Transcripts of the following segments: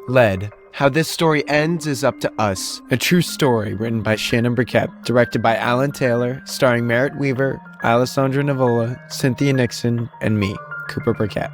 Lead. How this story ends is up to us. A true story written by Shannon Burkett, directed by Alan Taylor, starring Merritt Wever, Alessandro Nivola, Cynthia Nixon, and me, Cooper Burkett.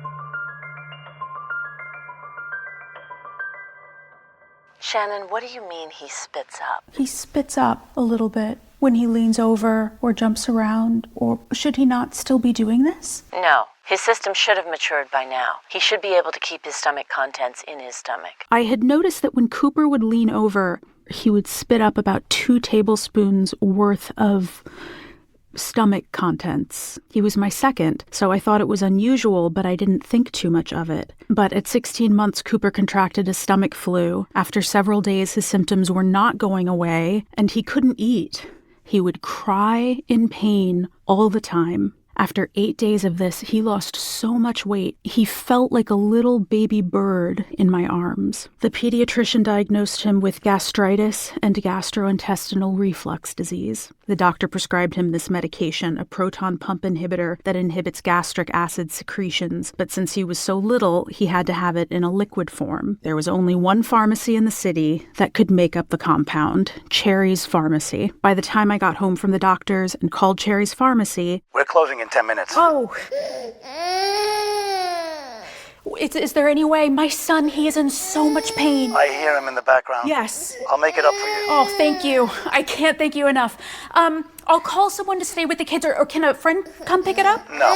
Shannon, what do you mean he spits up? He spits up a little bit when he leans over or jumps around, or should he not still be doing this? No. His system should have matured by now. He should be able to keep his stomach contents in his stomach. I had noticed that when Cooper would lean over, he would spit up about 2 tablespoons worth of stomach contents. He was my second, so I thought it was unusual, but I didn't think too much of it. But at 16 months, Cooper contracted a stomach flu. After several days, his symptoms were not going away, and he couldn't eat. He would cry in pain all the time. After 8 days of this, he lost so much weight, he felt like a little baby bird in my arms. The pediatrician diagnosed him with gastritis and gastrointestinal reflux disease. The doctor prescribed him this medication, a proton pump inhibitor that inhibits gastric acid secretions, but since he was so little, he had to have it in a liquid form. There was only one pharmacy in the city that could make up the compound, Cherry's Pharmacy. By the time I got home from the doctor's and called Cherry's Pharmacy... We're closing in 10 minutes. Oh! Is there any way? My son, he is in so much pain. I hear him in the background. Yes. I'll make it up for you. Oh, thank you. I can't thank you enough. I'll call someone to stay with the kids, or can a friend come pick it up? No.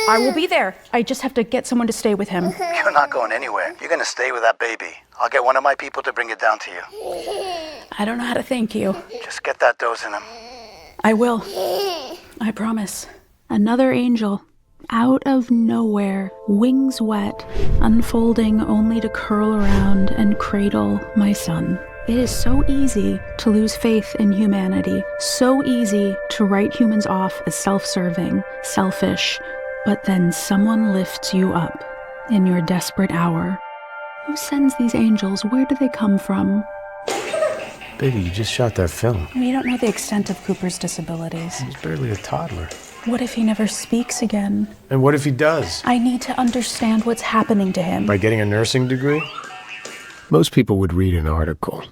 I will be there. I just have to get someone to stay with him. You're not going anywhere. You're going to stay with that baby. I'll get one of my people to bring it down to you. I don't know how to thank you. Just get that dose in him. I will. I promise. Another angel. Out of nowhere, wings wet, unfolding only to curl around and cradle my son. It is so easy to lose faith in humanity, so easy to write humans off as self-serving, selfish, but then someone lifts you up in your desperate hour. Who sends these angels? Where do they come from? Baby, you just shot that film. We don't know the extent of Cooper's disabilities. He's barely a toddler. What if he never speaks again? And what if he does? I need to understand what's happening to him. By getting a nursing degree? Most people would read an article.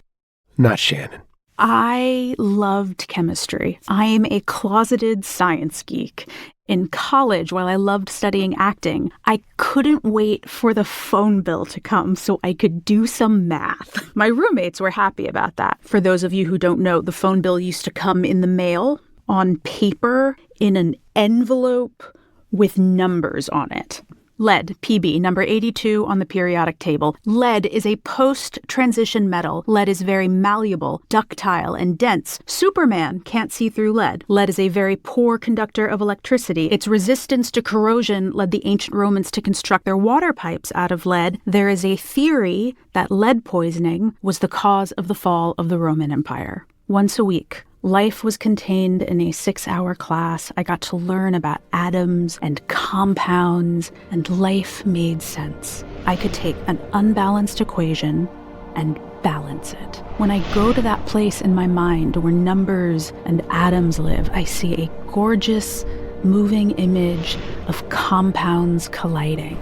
Not Shannon. I loved chemistry. I am a closeted science geek. In college, while I loved studying acting, I couldn't wait for the phone bill to come so I could do some math. My roommates were happy about that. For those of you who don't know, the phone bill used to come in the mail, on paper, in an envelope with numbers on it. Lead, Pb, number 82 on the periodic table. Lead is a post-transition metal. Lead is very malleable, ductile, and dense. Superman can't see through lead. Lead is a very poor conductor of electricity. Its resistance to corrosion led the ancient Romans to construct their water pipes out of lead. There is a theory that lead poisoning was the cause of the fall of the Roman Empire. Once a week, life was contained in a 6-hour class. I got to learn about atoms and compounds, and life made sense. I could take an unbalanced equation and balance it. When I go to that place in my mind where numbers and atoms live, I see a gorgeous, moving image of compounds colliding.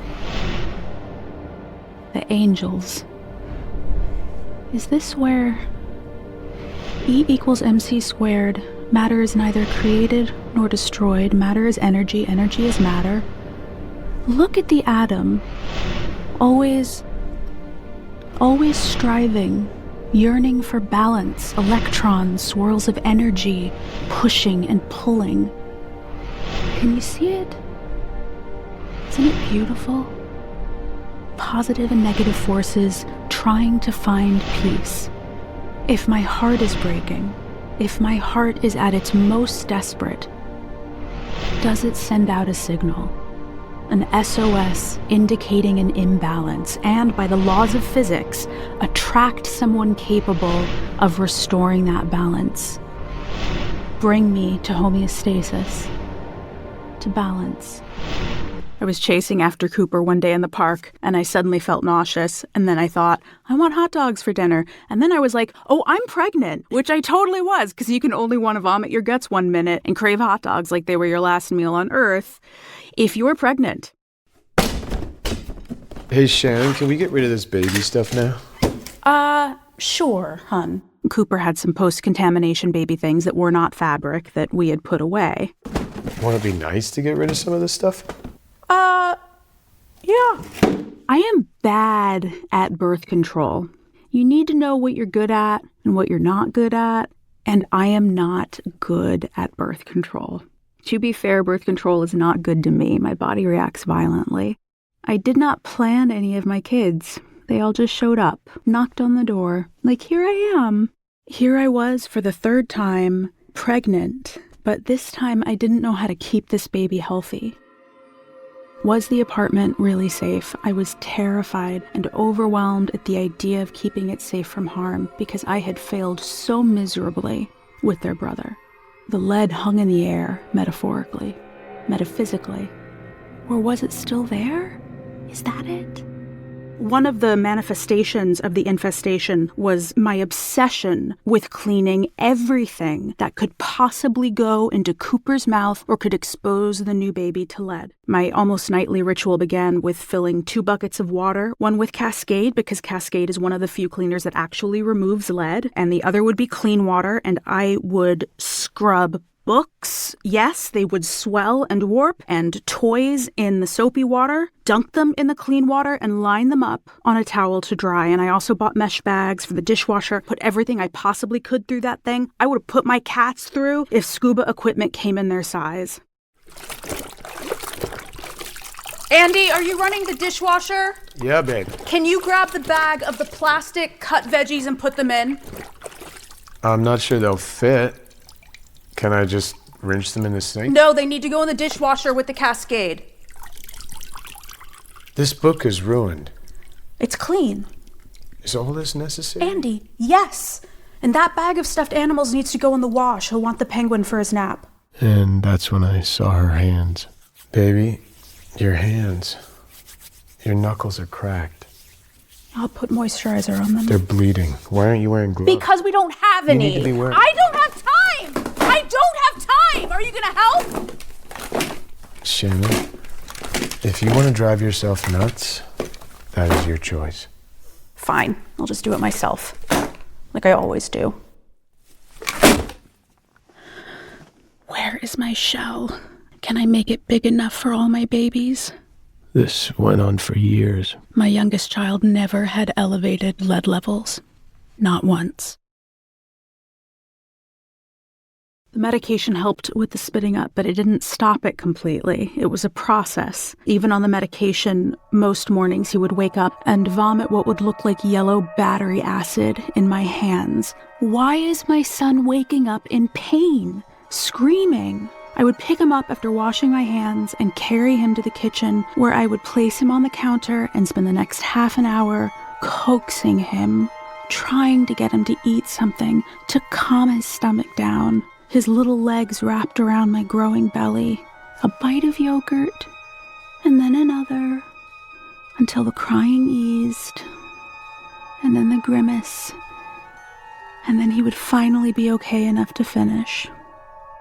The angels. Is this where... E equals mc squared. Matter is neither created nor destroyed. Matter is energy. Energy is matter. Look at the atom. Always striving, yearning for balance. Electrons, swirls of energy, pushing and pulling. Can you see it? Isn't it beautiful? Positive and negative forces trying to find peace. If my heart is breaking, if my heart is at its most desperate, does it send out a signal? An SOS indicating an imbalance, and by the laws of physics, attract someone capable of restoring that balance. Bring me to homeostasis, to balance. I was chasing after Cooper one day in the park, and I suddenly felt nauseous, and then I thought, I want hot dogs for dinner. And then I was like, oh, I'm pregnant, which I totally was, because you can only want to vomit your guts 1 minute and crave hot dogs like they were your last meal on Earth if you were pregnant. Hey, Shannon, can we get rid of this baby stuff now? Sure, hun. Cooper had some post-contamination baby things that were not fabric that we had put away. Want to be nice to get rid of some of this stuff? Yeah. I am bad at birth control. You need to know what you're good at and what you're not good at, and I am not good at birth control. To be fair, birth control is not good to me. My body reacts violently. I did not plan any of my kids. They all just showed up, knocked on the door, like, here I am. Here I was for the third time, pregnant, but this time I didn't know how to keep this baby healthy. Was the apartment really safe? I was terrified and overwhelmed at the idea of keeping it safe from harm because I had failed so miserably with their brother. The lead hung in the air, metaphorically, metaphysically. Or was it still there? Is that it? One of the manifestations of the infestation was my obsession with cleaning everything that could possibly go into Cooper's mouth or could expose the new baby to lead. My almost nightly ritual began with filling 2 buckets of water, one with Cascade, because Cascade is one of the few cleaners that actually removes lead, and the other would be clean water, and I would scrub books. Yes, they would swell and warp, and toys in the soapy water, dunk them in the clean water and line them up on a towel to dry. And I also bought mesh bags for the dishwasher, put everything I possibly could through that thing. I would have put my cats through if scuba equipment came in their size. Andy, are you running the dishwasher? Yeah, babe. Can you grab the bag of the plastic cut veggies and put them in? I'm not sure they'll fit. Can I just rinse them in the sink? No, they need to go in the dishwasher with the Cascade. This book is ruined. It's clean. Is all this necessary? Andy, yes. And that bag of stuffed animals needs to go in the wash. He'll want the penguin for his nap. And that's when I saw her hands. Baby, your hands. Your knuckles are cracked. I'll put moisturizer on them. They're bleeding. Why aren't you wearing gloves? Because we don't have any. You need to be wearing... I don't have time! I don't have time! Are you gonna help? Shannon, if you want to drive yourself nuts, that is your choice. Fine. I'll just do it myself. Like I always do. Where is my shell? Can I make it big enough for all my babies? This went on for years. My youngest child never had elevated lead levels. Not once. The medication helped with the spitting up, but it didn't stop it completely. It was a process. Even on the medication, most mornings he would wake up and vomit what would look like yellow battery acid in my hands. Why is my son waking up in pain, screaming? I would pick him up after washing my hands and carry him to the kitchen, where I would place him on the counter and spend the next half an hour coaxing him, trying to get him to eat something to calm his stomach down. His little legs wrapped around my growing belly, a bite of yogurt, and then another, until the crying eased, and then the grimace, and then he would finally be okay enough to finish.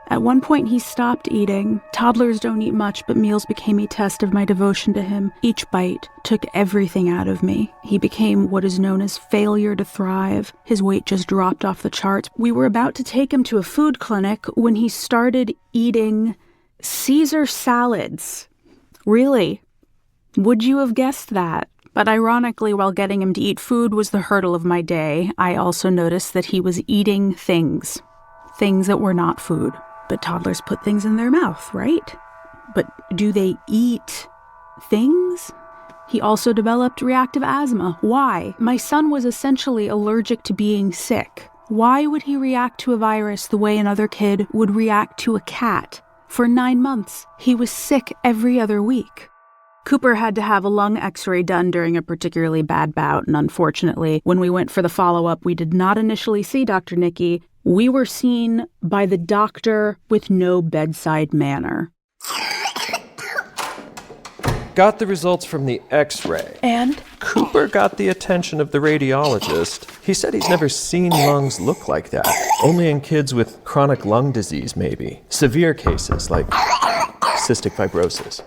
At one point, he stopped eating. Toddlers don't eat much, but meals became a test of my devotion to him. Each bite took everything out of me. He became what is known as failure to thrive. His weight just dropped off the charts. We were about to take him to a food clinic when he started eating Caesar salads. Really? Would you have guessed that? But ironically, while getting him to eat food was the hurdle of my day, I also noticed that he was eating things that were not food. But toddlers put things in their mouth, right? But do they eat things? He also developed reactive asthma. Why? My son was essentially allergic to being sick. Why would he react to a virus the way another kid would react to a cat? For 9 months, he was sick every other week. Cooper had to have a lung x-ray done during a particularly bad bout, and unfortunately, when we went for the follow-up, we did not initially see Dr. Nicky. We were seen by the doctor with no bedside manner. Got the results from the x-ray. And? Cooper got the attention of the radiologist. He said he's never seen lungs look like that. Only in kids with chronic lung disease, maybe. Severe cases like cystic fibrosis.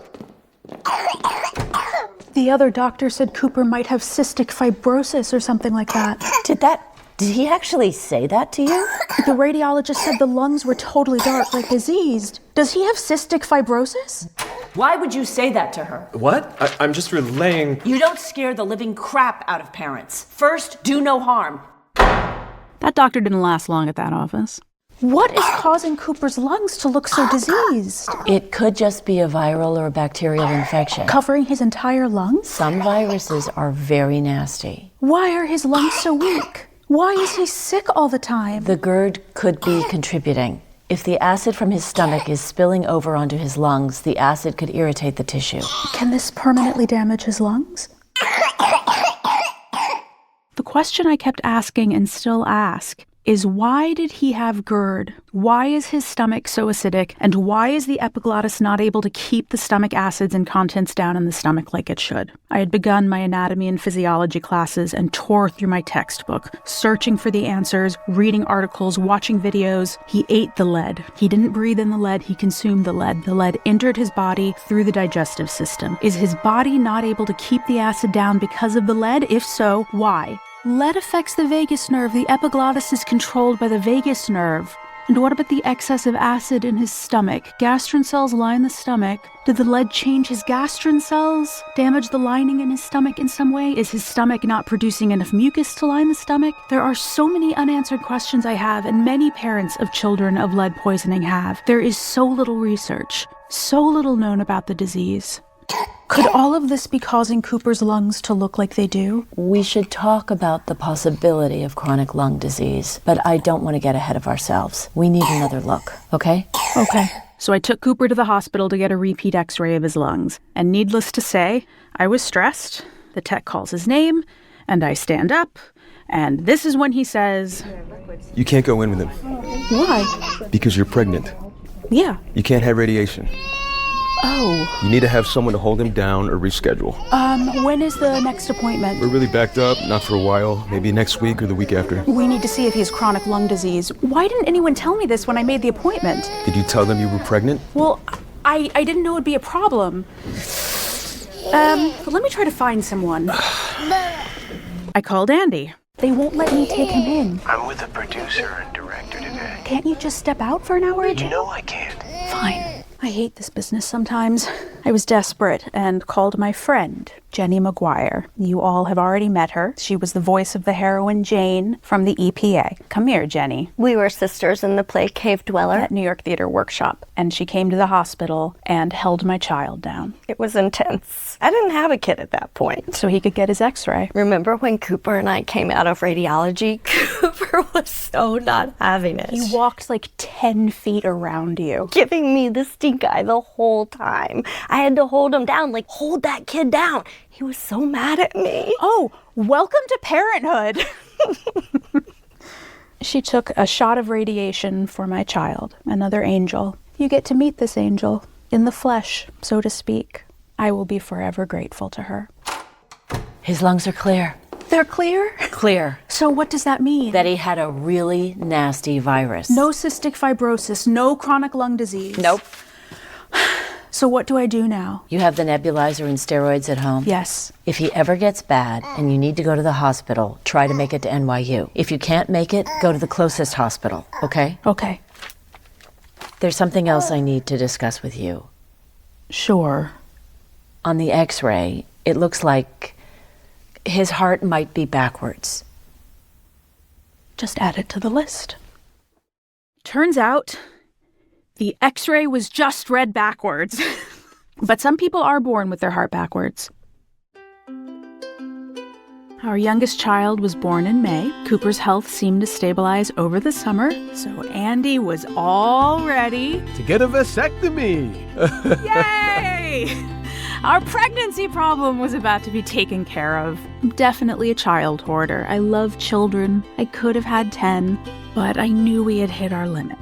The other doctor said Cooper might have cystic fibrosis or something like that. Did he actually say that to you? The radiologist said the lungs were totally dark, like diseased. Does he have cystic fibrosis? Why would you say that to her? What? I'm just relaying. You don't scare the living crap out of parents. First, do no harm. That doctor didn't last long at that office. What is causing Cooper's lungs to look so diseased? It could just be a viral or bacterial infection. Covering his entire lungs? Some viruses are very nasty. Why are his lungs so weak? Why is he sick all the time? The GERD could be contributing. If the acid from his stomach is spilling over onto his lungs, the acid could irritate the tissue. Can this permanently damage his lungs? The question I kept asking and still ask is, why did he have GERD? Why is his stomach so acidic? And why is the epiglottis not able to keep the stomach acids and contents down in the stomach like it should? I had begun my anatomy and physiology classes and tore through my textbook, searching for the answers, reading articles, watching videos. He ate the lead. He didn't breathe in the lead, he consumed the lead. The lead entered his body through the digestive system. Is his body not able to keep the acid down because of the lead? If so, why? Lead affects the vagus nerve. The epiglottis is controlled by the vagus nerve. And what about the excess of acid in his stomach? Gastrin cells line the stomach. Did the lead change his gastrin cells? Damage the lining in his stomach in some way? Is his stomach not producing enough mucus to line the stomach? There are so many unanswered questions I have, and many parents of children of lead poisoning have. There is so little research, so little known about the disease. Could all of this be causing Cooper's lungs to look like they do? We should talk about the possibility of chronic lung disease, but I don't want to get ahead of ourselves. We need another look, okay? Okay. So I took Cooper to the hospital to get a repeat x-ray of his lungs. And needless to say, I was stressed. The tech calls his name, and I stand up, and this is when he says, "You can't go in with him." Why? Because you're pregnant. Yeah. You can't have radiation. Oh. You need to have someone to hold him down or reschedule. When is the next appointment? We're really backed up, not for a while, maybe next week or the week after. We need to see if he has chronic lung disease. Why didn't anyone tell me this when I made the appointment? Did you tell them you were pregnant? Well, I didn't know it'd be a problem. Let me try to find someone. I called Andy. They won't let me take him in. I'm with the producer and director today. Can't you just step out for an hour or two? You know I can't. Fine. I hate this business sometimes. I was desperate and called my friend, Jenny Maguire. You all have already met her. She was the voice of the heroine Jane from the EPA. Come here, Jenny. We were sisters in the play Cave Dweller At New York Theater Workshop. And she came to the hospital and held my child down. It was intense. I didn't have a kid at that point. So he could get his x-ray. Remember when Cooper and I came out of radiology? Cooper was so not having it. He walked like 10 feet around you. Giving me the stink eye the whole time. I had to hold him down, like, hold that kid down. He was so mad at me. Oh, welcome to parenthood. She took a shot of radiation for my child, another angel. You get to meet this angel in the flesh, so to speak. I will be forever grateful to her. His lungs are clear. They're clear? Clear. So what does that mean? That he had a really nasty virus. No cystic fibrosis, no chronic lung disease. Nope. So what do I do now? You have the nebulizer and steroids at home? Yes. If he ever gets bad and you need to go to the hospital, try to make it to NYU. If you can't make it, go to the closest hospital, okay? Okay. There's something else I need to discuss with you. Sure. On the x-ray, it looks like his heart might be backwards. Just add it to the list. Turns out, the x-ray was just read backwards. But some people are born with their heart backwards. Our youngest child was born in May. Cooper's health seemed to stabilize over the summer, so Andy was all ready To get a vasectomy. Yay! Our pregnancy problem was about to be taken care of. I'm definitely a child hoarder. I love children. I could have had 10, but I knew we had hit our limit.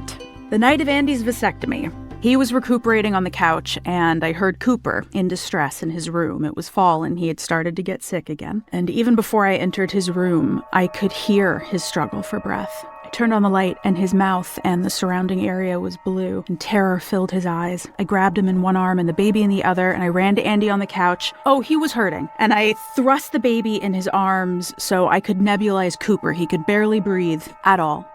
The night of Andy's vasectomy, he was recuperating on the couch, and I heard Cooper in distress in his room. It was fall, and he had started to get sick again. And even before I entered his room, I could hear his struggle for breath. I turned on the light, and his mouth and the surrounding area was blue, and terror filled his eyes. I grabbed him in one arm and the baby in the other, and I ran to Andy on the couch. Oh, he was hurting. And I thrust the baby in his arms so I could nebulize Cooper. He could barely breathe at all.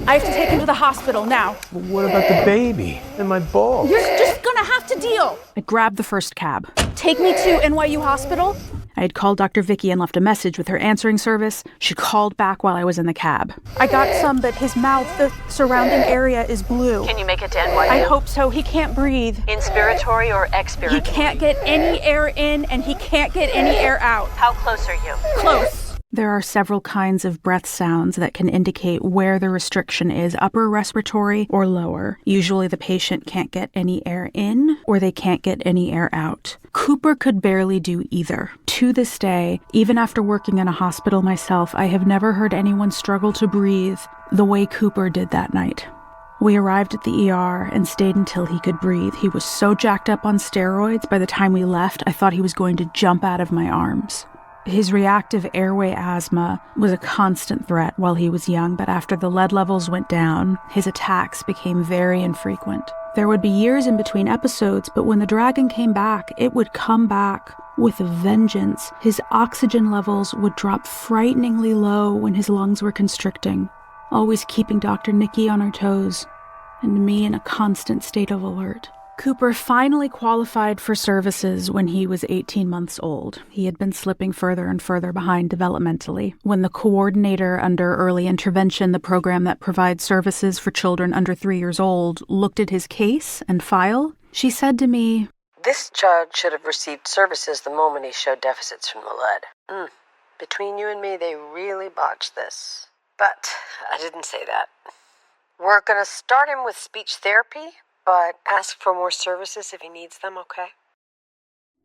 I have to take him to the hospital now. But what about the baby and my balls? You're just gonna have to deal. I grabbed the first cab. Take me to NYU Hospital. I had called Dr. Vicky and left a message with her answering service. She called back while I was in the cab. I got some, but his mouth, the surrounding area is blue. Can you make it to NYU? I hope so. He can't breathe. Inspiratory or expiratory? He can't get any air in, and he can't get any air out. How close are you? Close. There are several kinds of breath sounds that can indicate where the restriction is, upper respiratory or lower. Usually the patient can't get any air in or they can't get any air out. Cooper could barely do either. To this day, even after working in a hospital myself, I have never heard anyone struggle to breathe the way Cooper did that night. We arrived at the ER and stayed until he could breathe. He was so jacked up on steroids, by the time we left, I thought he was going to jump out of my arms. His reactive airway asthma was a constant threat while he was young, but after the lead levels went down, his attacks became very infrequent. There would be years in between episodes, but when the dragon came back, it would come back with a vengeance. His oxygen levels would drop frighteningly low when his lungs were constricting, always keeping Dr. Nikki on her toes and me in a constant state of alert. Cooper finally qualified for services when he was 18 months old. He had been slipping further and further behind developmentally. When the coordinator under Early Intervention, the program that provides services for children under 3 years old, looked at his case and file, she said to me, "This child should have received services the moment he showed deficits from the lead. Between you and me, they really botched this. But I didn't say that. We're going to start him with speech therapy, but ask for more services if he needs them, okay?"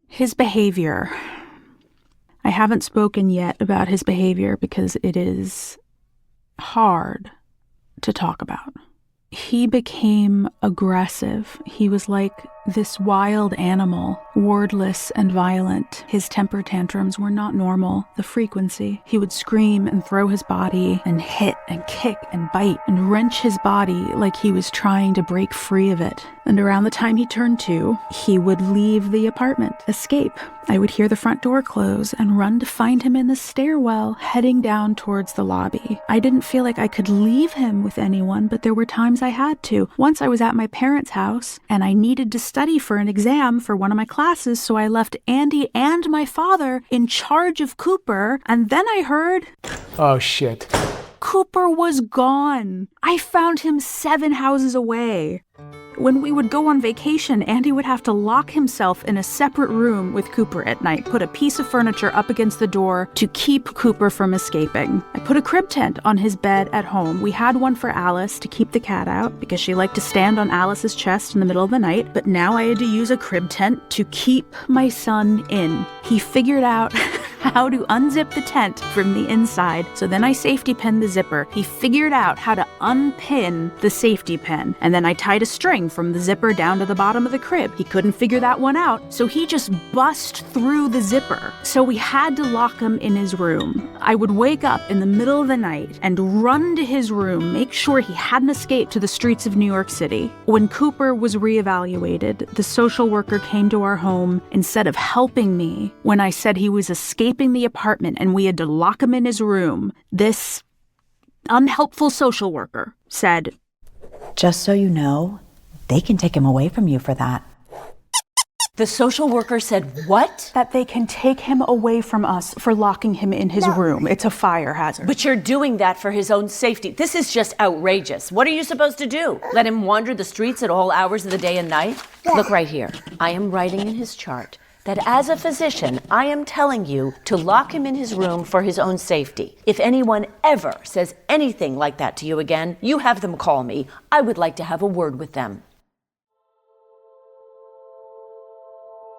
His behavior. I haven't spoken yet about his behavior because it is hard to talk about. He became aggressive. He was like this wild animal, wordless and violent. His temper tantrums were not normal. The frequency. He would scream and throw his body and hit and kick and bite and wrench his body like he was trying to break free of it. And around the time he turned 2, he would leave the apartment, escape. I would hear the front door close and run to find him in the stairwell, heading down towards the lobby. I didn't feel like I could leave him with anyone, but there were times I had to. Once I was at my parents' house, and I needed to study for an exam for one of my classes, so I left Andy and my father in charge of Cooper, and then I heard... Oh, shit. Cooper was gone. I found him 7 houses away. When we would go on vacation, Andy would have to lock himself in a separate room with Cooper at night, put a piece of furniture up against the door to keep Cooper from escaping. I put a crib tent on his bed at home. We had one for Alice to keep the cat out because she liked to stand on Alice's chest in the middle of the night, but now I had to use a crib tent to keep my son in. He figured out how to unzip the tent from the inside, so then I safety pinned the zipper. He figured out how to unpin the safety pin, and then I tied a string from the zipper down to the bottom of the crib. He couldn't figure that one out, so he just bust through the zipper. So we had to lock him in his room. I would wake up in the middle of the night and run to his room, make sure he hadn't escaped to the streets of New York City. When Cooper was reevaluated, the social worker came to our home instead of helping me when I said he was escaping the apartment and we had to lock him in his room. This unhelpful social worker said, "Just so you know, they can take him away from you for that." The social worker said what? That they can take him away from us for locking him in his room. It's a fire hazard. But you're doing that for his own safety. This is just outrageous. What are you supposed to do? Let him wander the streets at all hours of the day and night? Look right here. I am writing in his chart that as a physician, I am telling you to lock him in his room for his own safety. If anyone ever says anything like that to you again, you have them call me. I would like to have a word with them.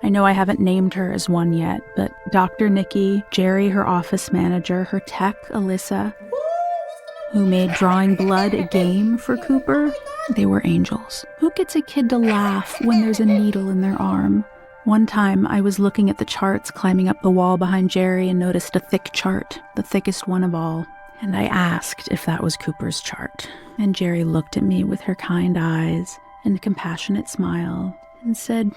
I know I haven't named her as one yet, but Dr. Nikki, Jerry, her office manager, her tech, Alyssa, who made drawing blood a game for Cooper, they were angels. Who gets a kid to laugh when there's a needle in their arm? One time, I was looking at the charts climbing up the wall behind Jerry and noticed a thick chart, the thickest one of all. And I asked if that was Cooper's chart. And Jerry looked at me with her kind eyes and a compassionate smile and said,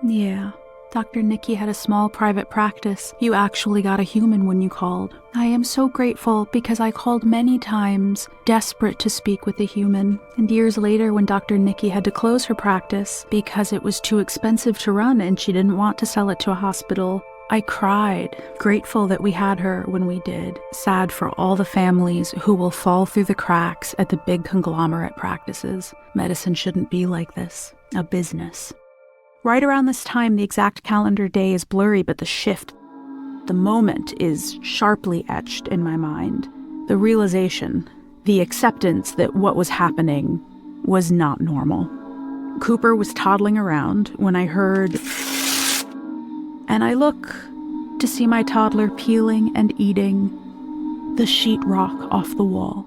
"Yeah, Dr. Nikki had a small private practice. You actually got a human when you called. I am so grateful because I called many times, desperate to speak with a human. And years later, when Dr. Nikki had to close her practice because it was too expensive to run and she didn't want to sell it to a hospital, I cried, grateful that we had her when we did, sad for all the families who will fall through the cracks at the big conglomerate practices. Medicine shouldn't be like this, a business." Right around this time, the exact calendar day is blurry, but the shift, the moment is sharply etched in my mind. The realization, the acceptance that what was happening was not normal. Cooper was toddling around when I heard, and I look to see my toddler peeling and eating the sheetrock off the wall.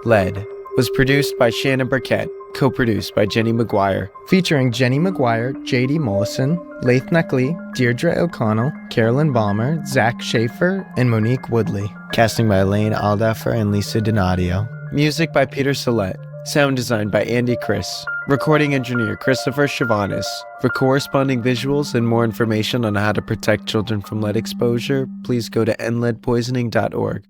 Lead was produced by Shannon Burkett, co-produced by Jenny Maguire, featuring Jenny Maguire, J.D. Mollison, Laith Nuckley, Deirdre O'Connell, Carolyn Balmer, Zach Schaefer, and Monique Woodley. Casting by Elaine Aldeffer and Lisa Donadio. Music by Peter Sollett. Sound design by Andy Chris. Recording engineer Christopher Chavanis. For corresponding visuals and more information on how to protect children from lead exposure, please go to endleadpoisoning.org.